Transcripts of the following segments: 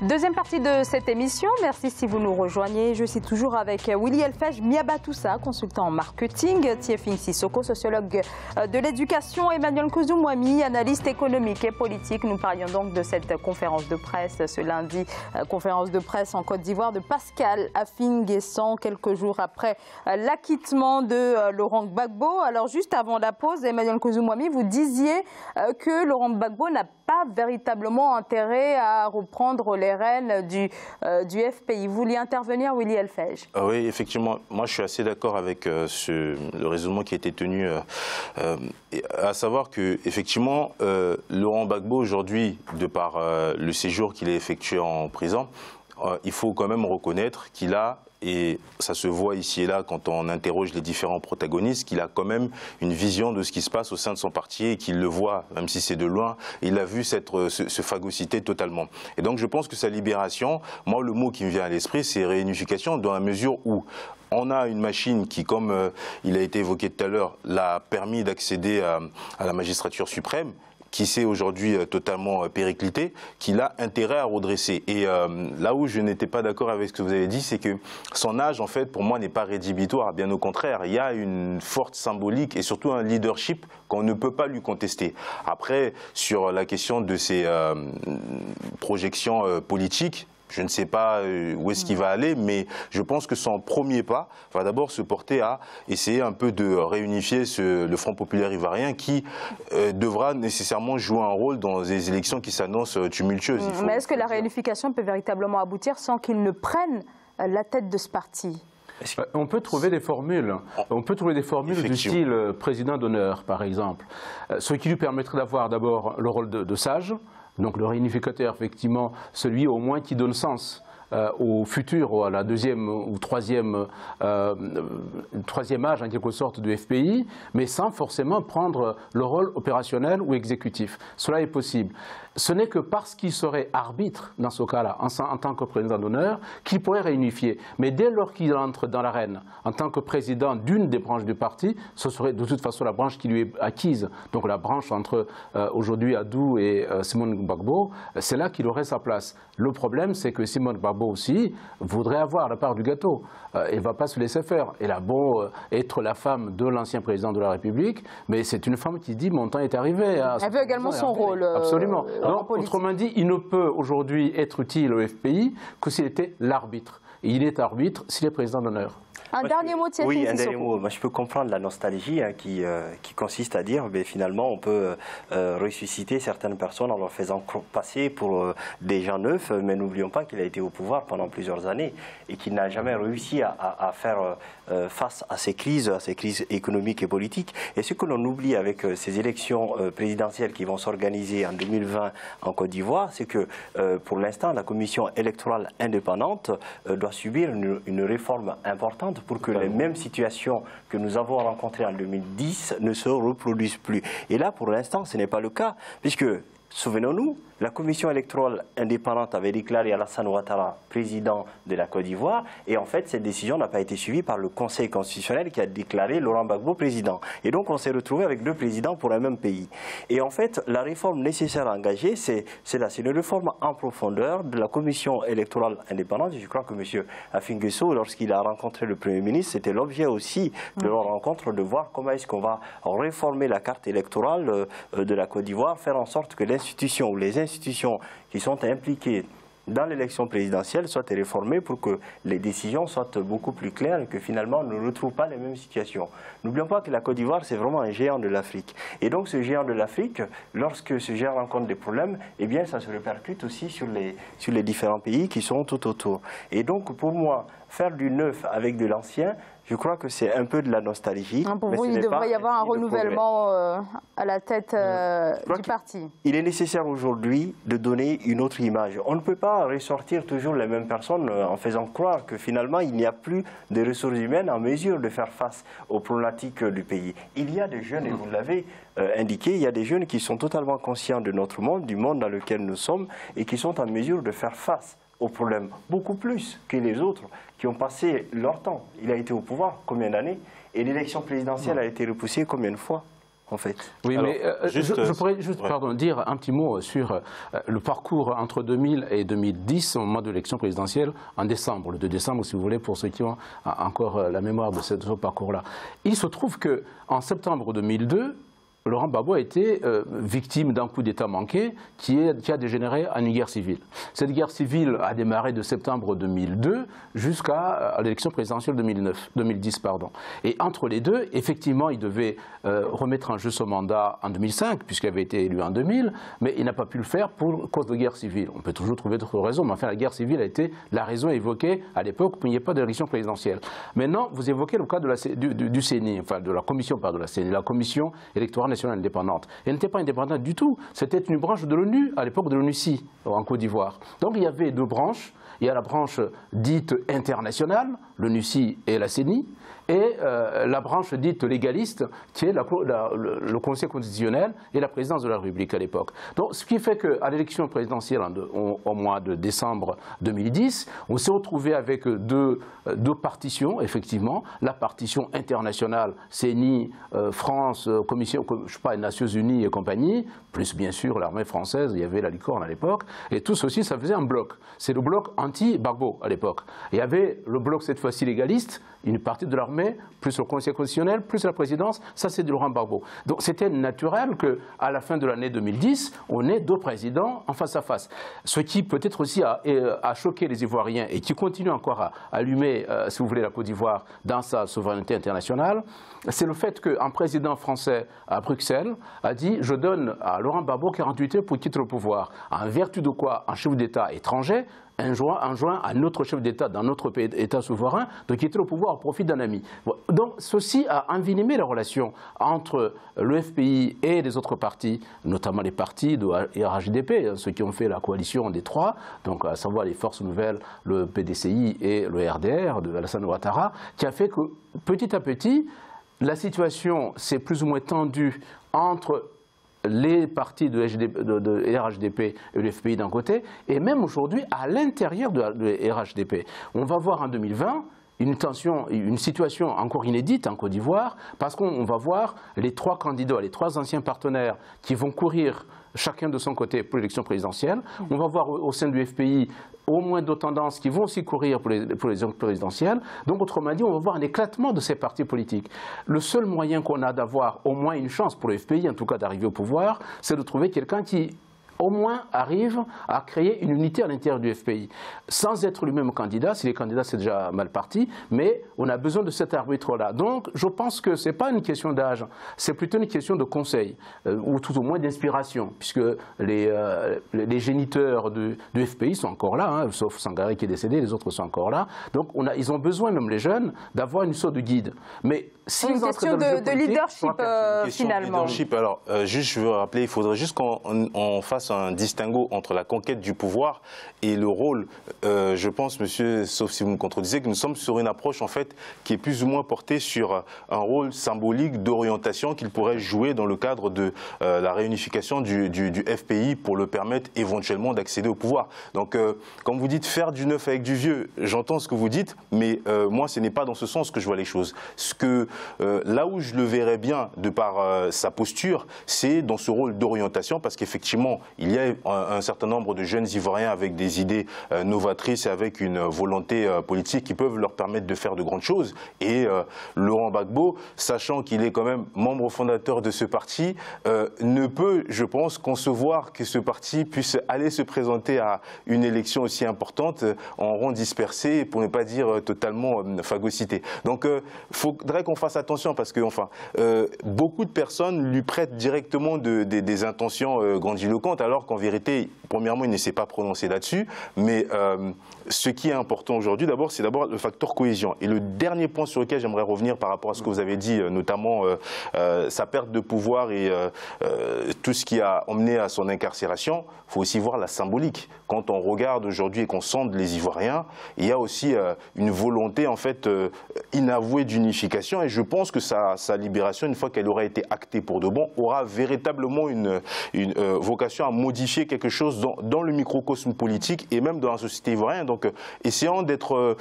Deuxième partie de cette émission. Merci si vous nous rejoignez. Je suis toujours avec Willy Elfej Miabatoussa, consultant en marketing, Tiefing Sissoko, sociologue de l'éducation, Emmanuel Kouzou-Mouami, analyste économique et politique. Nous parlions donc de cette conférence de presse ce lundi, conférence de presse en Côte d'Ivoire de Pascal Affi-N'Guessan, quelques jours après l'acquittement de Laurent Gbagbo. Alors juste avant la pause, Emmanuel Kouzou-Mouami, vous disiez que Laurent Gbagbo n'a pas véritablement intérêt à reprendre les rênes du FPI. Vous vouliez intervenir, Willy Elfej? Oui, effectivement. Moi, je suis assez d'accord avec le raisonnement qui a été tenu, à savoir que, effectivement, Laurent Gbagbo, aujourd'hui, de par le séjour qu'il a effectué en prison, il faut quand même reconnaître qu'il a, et ça se voit ici et là quand on interroge les différents protagonistes, qu'il a quand même une vision de ce qui se passe au sein de son parti et qu'il le voit, même si c'est de loin, il a vu se phagocyter totalement. Et donc je pense que sa libération, moi le mot qui me vient à l'esprit, c'est réunification, dans la mesure où on a une machine qui, comme il a été évoqué tout à l'heure, l'a permis d'accéder à la magistrature suprême, qui s'est aujourd'hui totalement périclité, qu'il a intérêt à redresser. Et là où je n'étais pas d'accord avec ce que vous avez dit, c'est que son âge, en fait, pour moi, n'est pas rédhibitoire. Bien au contraire, il y a une forte symbolique et surtout un leadership qu'on ne peut pas lui contester. Après, sur la question de ses projections politiques, je ne sais pas où est-ce qu'il va aller, mais je pense que son premier pas va d'abord se porter à essayer un peu de réunifier le Front populaire ivoirien qui devra nécessairement jouer un rôle dans des élections qui s'annoncent tumultueuses. Mais est-ce que la réunification peut véritablement aboutir sans qu'il ne prenne la tête de ce parti? On peut trouver des formules. On peut trouver des formules du style président d'honneur, par exemple. Ce qui lui permettrait d'avoir d'abord le rôle de sage. Donc le réunificateur, effectivement, celui au moins qui donne sens au futur, ou à la deuxième ou troisième âge en quelque sorte du FPI, mais sans forcément prendre le rôle opérationnel ou exécutif. Cela est possible. Ce n'est que parce qu'il serait arbitre, dans ce cas-là, en tant que président d'honneur, qu'il pourrait réunifier. Mais dès lors qu'il entre dans l'arène, en tant que président d'une des branches du parti, ce serait de toute façon la branche qui lui est acquise. Donc la branche entre aujourd'hui Adou et Simone Gbagbo, c'est là qu'il aurait sa place. Le problème, c'est que Simone Gbagbo aussi voudrait avoir la part du gâteau. Elle ne va pas se laisser faire. Elle a beau être la femme de l'ancien président de la République, mais c'est une femme qui dit « mon temps est arrivé ». Elle veut également son rôle. Absolument. Donc, autrement dit, il ne peut aujourd'hui être utile au FPI que s'il était l'arbitre. Et il est arbitre s'il est président d'honneur. Un dernier mot, Tiefing Oui, un Sissoko. dernier mot. Moi, je peux comprendre la nostalgie qui consiste à dire, finalement, on peut ressusciter certaines personnes en leur faisant passer pour des gens neufs, mais n'oublions pas qu'il a été au pouvoir pendant plusieurs années et qu'il n'a jamais réussi à faire face à ces crises économiques et politiques. Et ce que l'on oublie avec ces élections présidentielles qui vont s'organiser en 2020 en Côte d'Ivoire, c'est que pour l'instant, la commission électorale indépendante doit subir une réforme importante pour que les mêmes situations que nous avons rencontrées en 2010 ne se reproduisent plus. Et là, pour l'instant, ce n'est pas le cas, puisque, souvenons-nous, la commission électorale indépendante avait déclaré Alassane Ouattara président de la Côte d'Ivoire et en fait cette décision n'a pas été suivie par le Conseil constitutionnel qui a déclaré Laurent Gbagbo président. Et donc on s'est retrouvé avec deux présidents pour un même pays. Et en fait la réforme nécessaire à engager c'est une réforme en profondeur de la commission électorale indépendante. Je crois que M. Affi-N'Guessan, lorsqu'il a rencontré le Premier ministre, c'était l'objet aussi de leur rencontre de voir comment est-ce qu'on va réformer la carte électorale de la Côte d'Ivoire, faire en sorte que l'institution ou les institutions qui sont impliquées dans l'élection présidentielle soient réformées pour que les décisions soient beaucoup plus claires et que finalement on ne retrouve pas les mêmes situations. N'oublions pas que la Côte d'Ivoire c'est vraiment un géant de l'Afrique. Et donc ce géant de l'Afrique, lorsque ce géant rencontre des problèmes, eh bien ça se répercute aussi sur les différents pays qui sont tout autour. Et donc pour moi, faire du neuf avec de l'ancien, je crois que c'est un peu de la nostalgie. Pour vous, il devrait y avoir un renouvellement à la tête du parti. Il est nécessaire aujourd'hui de donner une autre image. On ne peut pas ressortir toujours les mêmes personnes en faisant croire que finalement il n'y a plus de ressources humaines en mesure de faire face aux problématiques du pays. Il y a des jeunes, et vous l'avez indiqué, il y a des jeunes qui sont totalement conscients de notre monde, du monde dans lequel nous sommes, et qui sont en mesure de faire face aux problèmes, beaucoup plus que les autres qui ont passé leur temps. Il a été au pouvoir combien d'années et l'élection présidentielle a été repoussée combien de fois? en fait. Oui, alors, mais je pourrais juste dire un petit mot sur le parcours entre 2000 et 2010, au moment de l'élection présidentielle, en décembre, le 2 décembre, si vous voulez, pour ceux qui ont encore la mémoire de ce parcours-là. Il se trouve qu'en septembre 2002, Laurent Gbagbo a été victime d'un coup d'État manqué qui a dégénéré en une guerre civile. Cette guerre civile a démarré de septembre 2002 jusqu'à l'élection présidentielle 2010. Et entre les deux, effectivement, il devait remettre en jeu son mandat en 2005, puisqu'il avait été élu en 2000, mais il n'a pas pu le faire pour cause de guerre civile. On peut toujours trouver d'autres raisons, mais enfin, la guerre civile a été la raison évoquée à l'époque pour qu'il n'y ait pas d'élection présidentielle. Maintenant, vous évoquez le cas du CENI, enfin de la commission, de la CENI, la commission électorale nationale indépendante. Elle n'était pas indépendante du tout. C'était une branche de l'ONU, à l'époque de l'ONUCI, en Côte d'Ivoire. Donc il y avait deux branches. Il y a la branche dite internationale, l'ONUCI et la CENI, et la branche dite légaliste, qui est le Conseil constitutionnel et la présidence de la République à l'époque. Donc, ce qui fait qu'à l'élection présidentielle au mois de décembre 2010, on s'est retrouvé avec deux partitions, effectivement. La partition internationale, CENI, France, Commission, je sais pas, Nations Unies et compagnie, plus bien sûr l'armée française, il y avait la licorne à l'époque, et tout ceci, ça faisait un bloc. C'est le bloc anti-Gbagbo à l'époque. Il y avait le bloc cette fois-ci légaliste, une partie de l'armée, plus le Conseil constitutionnel, plus la présidence, ça c'est de Laurent Gbagbo. Donc c'était naturel qu'à la fin de l'année 2010, on ait deux présidents en face à face. Ce qui peut-être aussi a choqué les Ivoiriens et qui continue encore à allumer, si vous voulez, la Côte d'Ivoire dans sa souveraineté internationale, c'est le fait qu'un président français à Bruxelles a dit « je donne à Laurent Gbagbo 48 heures pour quitter le pouvoir ». En vertu de quoi un chef d'État étranger enjoint à notre chef d'État dans notre pays État souverain de quitter le pouvoir au profit d'un ami. Donc ceci a envenimé la relation entre le FPI et les autres partis, notamment les partis de RHDP, ceux qui ont fait la coalition des trois, donc à savoir les Forces Nouvelles, le PDCI et le RDR de Alassane Ouattara, qui a fait que petit à petit, la situation s'est plus ou moins tendue entre les partis de RHDP et le FPI d'un côté, et même aujourd'hui à l'intérieur de RHDP. On va voir en 2020 une situation encore inédite en Côte d'Ivoire, parce qu'on va voir les trois candidats, les trois anciens partenaires qui vont courir chacun de son côté pour l'élection présidentielle. On va voir au sein du FPI au moins deux tendances qui vont aussi courir pour les présidentielles. Donc, autrement dit, on va voir un éclatement de ces partis politiques. Le seul moyen qu'on a d'avoir au moins une chance pour le FPI, en tout cas d'arriver au pouvoir, c'est de trouver quelqu'un qui au moins arrive à créer une unité à l'intérieur du FPI, sans être lui-même candidat. Si les candidats, c'est déjà mal parti, mais on a besoin de cet arbitre-là. Donc, je pense que ce n'est pas une question d'âge, c'est plutôt une question de conseil, ou tout au moins d'inspiration, puisque les géniteurs du FPI sont encore là, hein, sauf Sangaré qui est décédé, les autres sont encore là. Donc, ils ont besoin, même les jeunes, d'avoir une sorte de guide. Mais si une question de leadership, finalement. Alors, juste, je veux rappeler, il faudrait juste qu'on fasse un distinguo entre la conquête du pouvoir et le rôle. Je pense, monsieur, sauf si vous me contredisez, que nous sommes sur une approche en fait qui est plus ou moins portée sur un rôle symbolique d'orientation qu'il pourrait jouer dans le cadre de la réunification du FPI pour le permettre éventuellement d'accéder au pouvoir. Donc, comme vous dites, faire du neuf avec du vieux, j'entends ce que vous dites, mais moi, ce n'est pas dans ce sens que je vois les choses. Là où je le verrais bien de par sa posture, c'est dans ce rôle d'orientation, parce qu'effectivement, il y a un certain nombre de jeunes Ivoiriens avec des idées novatrices et avec une volonté politique qui peuvent leur permettre de faire de grandes choses. Et Laurent Gbagbo, sachant qu'il est quand même membre fondateur de ce parti, ne peut, je pense, concevoir que ce parti puisse aller se présenter à une élection aussi importante en rond dispersé, pour ne pas dire totalement phagocyté. Donc, il faudrait qu'on fasse attention, parce que enfin, beaucoup de personnes lui prêtent directement des intentions grandiloquentes, alors qu'en vérité, premièrement, il ne s'est pas prononcé là-dessus. Mais ce qui est important aujourd'hui, d'abord, c'est d'abord le facteur cohésion. Et le dernier point sur lequel j'aimerais revenir par rapport à ce que vous avez dit, notamment sa perte de pouvoir et tout ce qui a emmené à son incarcération, il faut aussi voir la symbolique. Quand on regarde aujourd'hui et qu'on sonde les Ivoiriens, il y a aussi une volonté en fait inavouée d'unification, et je pense que sa libération, une fois qu'elle aura été actée pour de bon, aura véritablement une vocation à modifier quelque chose dans le microcosme politique et même dans la société ivoirienne. Donc essayons d'être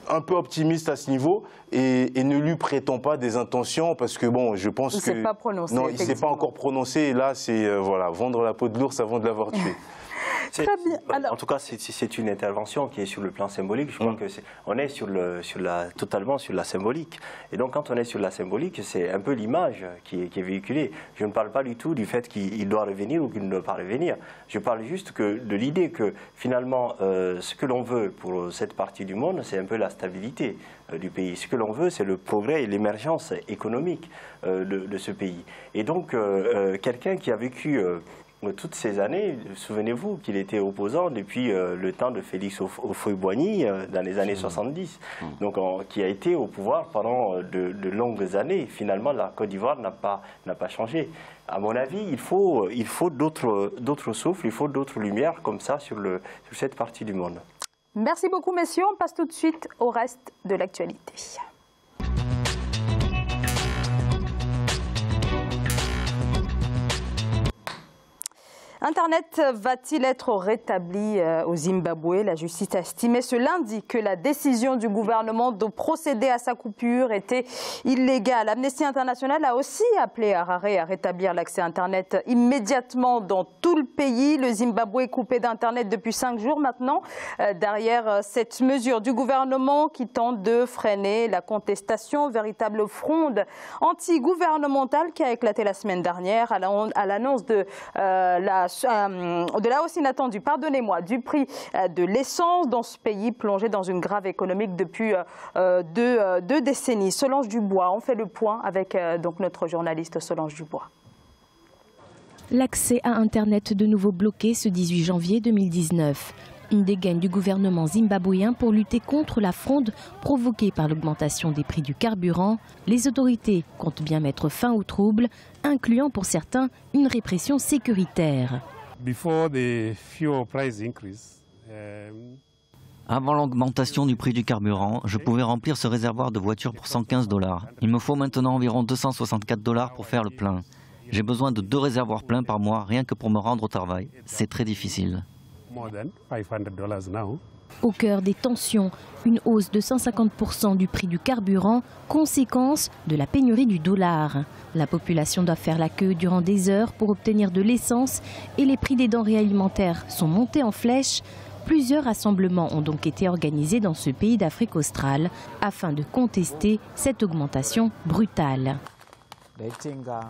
un peu optimiste à ce niveau et ne lui prêtons pas des intentions parce que bon, je pense que... Il ne s'est pas prononcé. Non, il ne s'est pas encore prononcé et là, c'est voilà, vendre la peau de l'ours avant de l'avoir tué. Très bien. Alors... En tout cas, c'est une intervention qui est sur le plan symbolique. Je crois que on est totalement sur la symbolique. Et donc, quand on est sur la symbolique, c'est un peu l'image qui est véhiculée. Je ne parle pas du tout du fait qu'il doit revenir ou qu'il ne doit pas revenir. Je parle juste de l'idée que finalement, ce que l'on veut pour cette partie du monde, c'est un peu la stabilité du pays. Ce que l'on veut, c'est le progrès et l'émergence économique de ce pays. Et donc, quelqu'un qui a vécu... toutes ces années, souvenez-vous qu'il était opposant depuis le temps de Félix Houphouët-Boigny dans les années 70, donc qui a été au pouvoir pendant de longues années. Finalement, la Côte d'Ivoire n'a pas changé. À mon avis, il faut d'autres souffles, il faut d'autres lumières comme ça sur cette partie du monde. Merci beaucoup, messieurs. On passe tout de suite au reste de l'actualité. Internet va-t-il être rétabli au Zimbabwe? La justice a estimé ce lundi que la décision du gouvernement de procéder à sa coupure était illégale. Amnesty International a aussi appelé Harare à rétablir l'accès Internet immédiatement dans tout le pays. Le Zimbabwe est coupé d'Internet depuis 5 jours maintenant. Derrière cette mesure du gouvernement qui tente de freiner la contestation, véritable fronde anti-gouvernementale qui a éclaté la semaine dernière à l'annonce de la hausse inattendue, pardonnez-moi, du prix de l'essence dans ce pays plongé dans une grave économique depuis deux décennies. Solange Dubois, on fait le point avec donc notre journaliste Solange Dubois. L'accès à Internet de nouveau bloqué ce 18 janvier 2019. Une dégaine du gouvernement zimbabwéen pour lutter contre la fronde provoquée par l'augmentation des prix du carburant. Les autorités comptent bien mettre fin aux troubles, incluant pour certains une répression sécuritaire. Avant l'augmentation du prix du carburant, je pouvais remplir ce réservoir de voitures pour 115 $. Il me faut maintenant environ 264 $ pour faire le plein. J'ai besoin de 2 réservoirs pleins par mois, rien que pour me rendre au travail. C'est très difficile. Au cœur des tensions, une hausse de 150% du prix du carburant, conséquence de la pénurie du dollar. La population doit faire la queue durant des heures pour obtenir de l'essence et les prix des denrées alimentaires sont montés en flèche. Plusieurs rassemblements ont donc été organisés dans ce pays d'Afrique australe afin de contester cette augmentation brutale.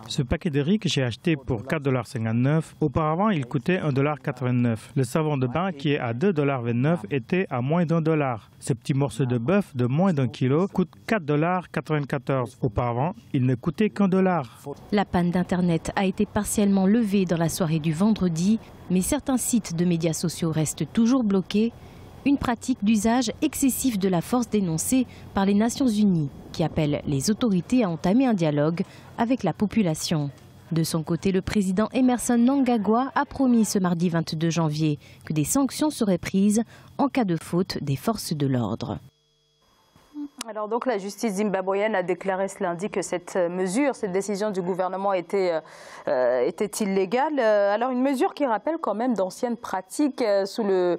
Ce paquet de riz que j'ai acheté pour 4,59 $, auparavant il coûtait 1,89 $. Le savon de bain qui est à 2,29 $ était à moins d'$1. Ce petit morceau de bœuf de moins d'1 kilo coûte 4,94 $. Auparavant, il ne coûtait qu'$1. La panne d'Internet a été partiellement levée dans la soirée du vendredi, mais certains sites de médias sociaux restent toujours bloqués. Une pratique d'usage excessif de la force dénoncée par les Nations Unies, qui appelle les autorités à entamer un dialogue avec la population. De son côté, le président Emmerson Mnangagwa a promis ce mardi 22 janvier que des sanctions seraient prises en cas de faute des forces de l'ordre. Alors donc la justice zimbabwéenne a déclaré ce lundi que cette mesure, cette décision du gouvernement était illégale. Alors une mesure qui rappelle quand même d'anciennes pratiques sous le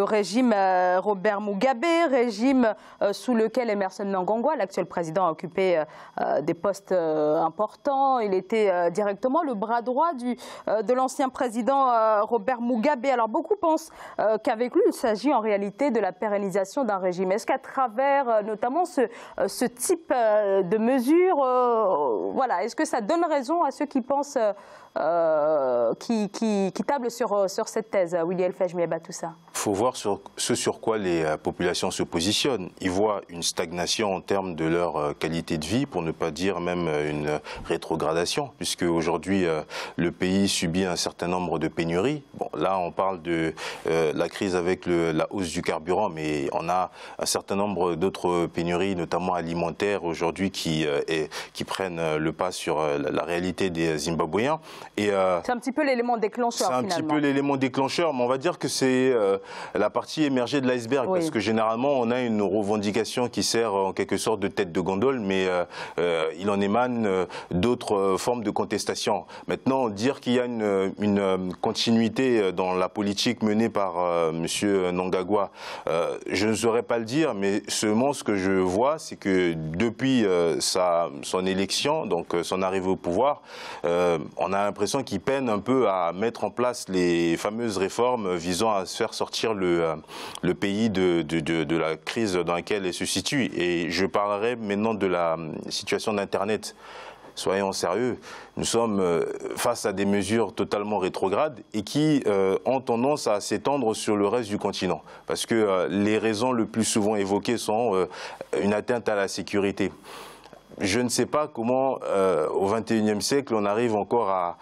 régime Robert Mugabe, régime sous lequel Emmerson Mnangagwa, l'actuel président, a occupé des postes importants. Il était directement le bras droit de l'ancien président Robert Mugabe. Alors beaucoup pensent qu'avec lui, il s'agit en réalité de la pérennisation d'un régime. Est-ce qu'à travers notamment ce type de mesures, voilà, est-ce que ça donne raison à ceux qui pensent, qui tablent sur cette thèse, Willy Elfej Miabatoussa? Il faut voir ce sur quoi les populations se positionnent. Ils voient une stagnation en termes de leur qualité de vie, pour ne pas dire même une rétrogradation, puisque aujourd'hui le pays subit un certain nombre de pénuries. Bon, là on parle de la crise avec la hausse du carburant, mais on a un certain nombre d'autres pénuries, notamment alimentaires aujourd'hui, qui prennent le pas sur la réalité des Zimbabwéens. C'est un petit peu l'élément déclencheur. C'est un petit peu l'élément déclencheur, mais on va dire que c'est la partie émergée de l'iceberg, Oui. parce que généralement on a une revendication qui sert en quelque sorte de tête de gondole, mais il en émane d'autres formes de contestation. Maintenant, dire qu'il y a une continuité dans la politique menée par Monsieur Mnangagwa, je ne saurais pas le dire, mais seulement ce que je vois, c'est que depuis son élection, donc son arrivée au pouvoir, on a l'impression qu'il peine un peu à mettre en place les fameuses réformes visant à se faire sortir le pays de la crise dans laquelle elle se situe. Et je parlerai maintenant de la situation d'Internet. Soyons sérieux, nous sommes face à des mesures totalement rétrogrades et qui ont tendance à s'étendre sur le reste du continent. Parce que les raisons le plus souvent évoquées sont une atteinte à la sécurité. Je ne sais pas comment, au XXIe siècle, on arrive encore à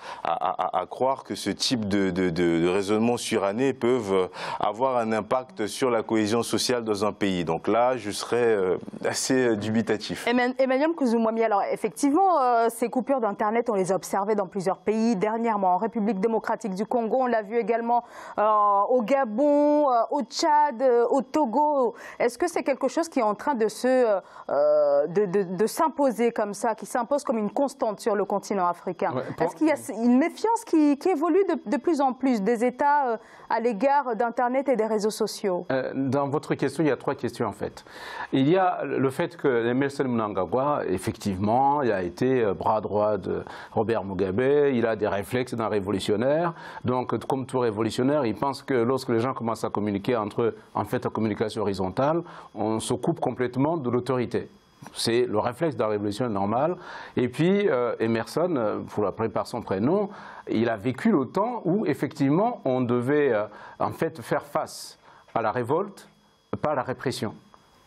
croire que ce type de raisonnement suranné peuvent avoir un impact sur la cohésion sociale dans un pays. Donc là, je serais assez dubitatif. Emmanuel Kouzou-Moami, alors effectivement, ces coupures d'Internet, on les a observées dans plusieurs pays. Dernièrement, en République démocratique du Congo, on l'a vu également au Gabon, au Tchad, au Togo. Est-ce que c'est quelque chose qui est en train de s'imposer comme ça, qui s'impose comme une constante sur le continent africain? Ouais, est-ce qu'il y a une méfiance qui évolue de plus en plus des États à l'égard d'Internet et des réseaux sociaux? Dans votre question, il y a trois questions en fait. Il y a le fait que Emmerson Mnangagwa, effectivement, il a été bras droit de Robert Mugabe, il a des réflexes d'un révolutionnaire. Donc, comme tout révolutionnaire, il pense que lorsque les gens commencent à communiquer entre eux, en fait, en communication horizontale, on se coupe complètement de l'autorité. C'est le réflexe de la révolution normale. Et puis, Emmerson, pour l'appeler par son prénom, il a vécu le temps où, effectivement, on devait en fait faire face à la révolte, pas à la répression.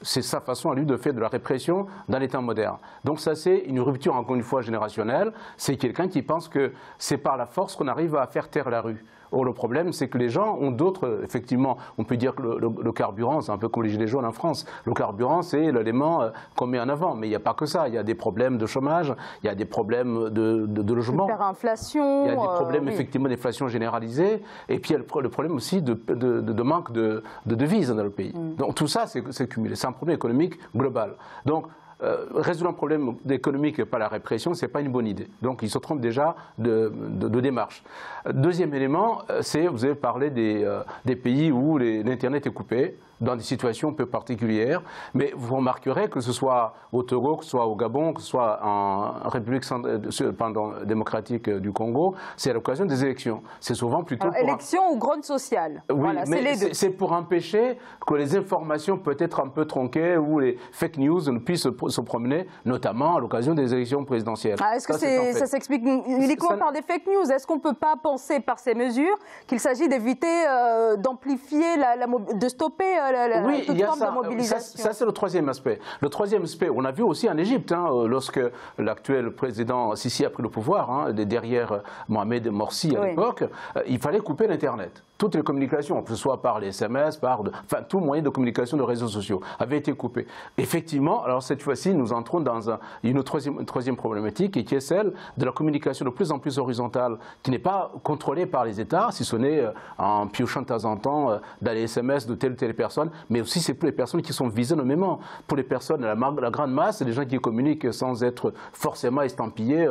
C'est sa façon à lui de faire de la répression dans les temps modernes. Donc ça, c'est une rupture, encore une fois, générationnelle. C'est quelqu'un qui pense que c'est par la force qu'on arrive à faire taire la rue. Or, le problème, c'est que les gens ont d'autres, effectivement, on peut dire que le carburant, c'est un peu comme les gilets jaunes en France. Le carburant, c'est l'élément qu'on met en avant. Mais il n'y a pas que ça. Il y a des problèmes de chômage, il y a des problèmes de logement. Hyperinflation. Il y a des problèmes, effectivement, d'inflation généralisée. Et puis, il y a le problème aussi de manque de devises dans le pays. Donc, tout ça, c'est cumulé. C'est un problème économique global. Donc, résoudre un problème économique par la répression, ce n'est pas une bonne idée. Donc il se trompe déjà de démarche. Deuxième élément, c'est, vous avez parlé des pays où l'Internet est coupé, dans des situations peu particulières, mais vous remarquerez que ce soit au Togo, que ce soit au Gabon, que ce soit en République démocratique du Congo, c'est à l'occasion des élections. C'est souvent plutôt pour élections ou grogne sociale. Oui, voilà, mais c'est pour empêcher que les informations peut-être un peu tronquées ou les fake news ne puissent se promener, notamment à l'occasion des élections présidentielles. Est-ce que ça s'explique uniquement par des fake news? Est-ce qu'on ne peut pas penser par ces mesures qu'il s'agit d'éviter d'amplifier, de stopper oui, toute forme de mobilisation? Ça c'est le troisième aspect. Le troisième aspect, on a vu aussi en Égypte, lorsque l'actuel président Sisi a pris le pouvoir, derrière Mohamed Morsi à l'époque, il fallait couper l'Internet. Toutes les communications, que ce soit par les SMS, enfin tout moyen de communication de réseaux sociaux, avaient été coupés. Effectivement, alors cette fois-ci, nous entrons dans une troisième problématique, qui est celle de la communication de plus en plus horizontale, qui n'est pas contrôlée par les États, si ce n'est en piochant de temps en temps dans les SMS de telle ou telle personne, mais aussi c'est pour les personnes qui sont visées nommément. Pour les personnes, la grande masse, c'est des gens qui communiquent sans être forcément estampillés,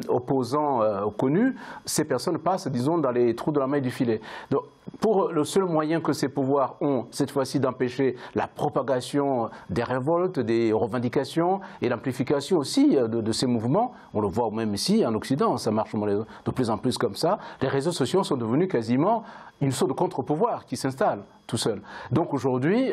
opposants connus. Ces personnes passent, disons, dans les trous de la maille du filet. Donc, pour le seul moyen que ces pouvoirs ont, cette fois-ci, d'empêcher la propagation des révoltes, des revendications et l'amplification aussi de ces mouvements, on le voit même ici en Occident, ça marche de plus en plus comme ça, les réseaux sociaux sont devenus quasiment une sorte de contre-pouvoir qui s'installe tout seul. Donc aujourd'hui,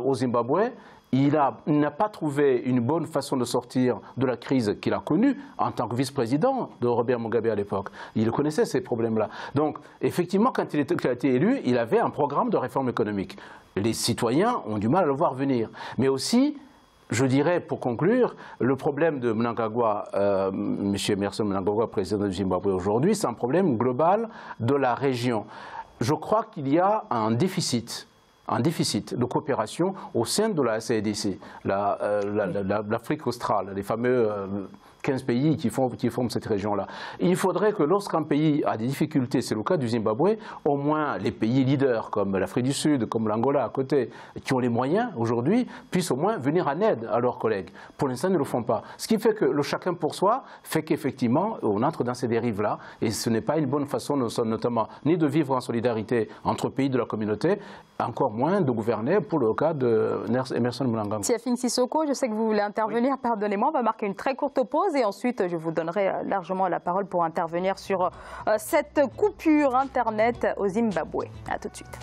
au Zimbabwe, il n'a pas trouvé une bonne façon de sortir de la crise qu'il a connue en tant que vice-président de Robert Mugabe à l'époque. Il connaissait ces problèmes-là. Donc, effectivement, quand il a été élu, il avait un programme de réforme économique. Les citoyens ont du mal à le voir venir. Mais aussi, je dirais, pour conclure, le problème de Mnangagwa, M. Emmerson Mnangagwa, président du Zimbabwe aujourd'hui, c'est un problème global de la région. Je crois qu'il y a un déficit de coopération au sein de la SADC, l'Afrique australe, les fameux 15 pays qui forment cette région-là. Il faudrait que lorsqu'un pays a des difficultés, c'est le cas du Zimbabwe, au moins les pays leaders comme l'Afrique du Sud, comme l'Angola à côté, qui ont les moyens aujourd'hui, puissent au moins venir en aide à leurs collègues. Pour l'instant, ils ne le font pas. Ce qui fait que le chacun pour soi fait qu'effectivement, on entre dans ces dérives-là et ce n'est pas une bonne façon, notamment, ni de vivre en solidarité entre pays de la communauté, encore moins de gouverner pour le cas de Emmerson Mnangagwa. Tiefing Sissoko, je sais que vous voulez intervenir, oui. Pardonnez-moi, on va marquer une très courte pause et ensuite je vous donnerai largement la parole pour intervenir sur cette coupure Internet au Zimbabwe. A tout de suite.